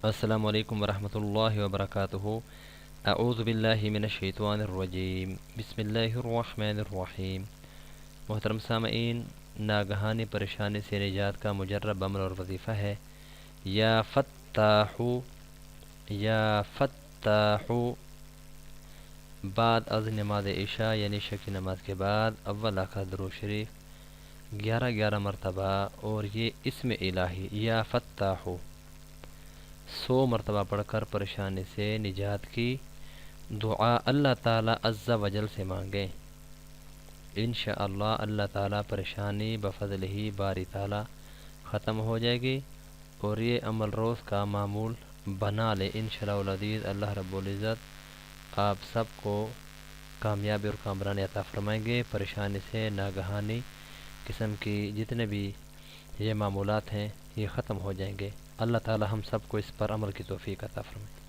السلام علیکم ورحمۃ اللہ وبرکاتہ۔ اعوذ باللہ من الشیطان الرجیم، بسم اللہ الرحمن الرحیم۔ محترم سامعین، ناگہانی پریشانی سے نجات کا مجرب عمل اور وظیفہ ہے یا فتاح، یا فتاح۔ بعد از نماز عشاء یعنی عشاء کی نماز کے بعد اول آخر درود شریف 11 مرتبہ، اور یہ اسم الہی یا فتاح 100 مرتبہ پڑھ کر پریشانی سے نجات کی دعا اللہ تعالیٰ عز و جل سے مانگیں۔ انشاءاللہ اللہ تعالیٰ پریشانی بفضل ہی باری تعالیٰ ختم ہو جائے گی اور یہ عمل روز کا معمول بنا لے انشاءاللہ العزیز۔ اللہ رب العزت آپ سب کو کامیابی اور کامرانی عطا فرمائیں گے۔ پریشانی سے ناگہانی قسم کی جتنے بھی یہ معمولات ہیں یہ ختم ہو جائیں گے۔ اللہ تعالی ہم سب کو اس پر عمل کی توفیق عطا فرمائے۔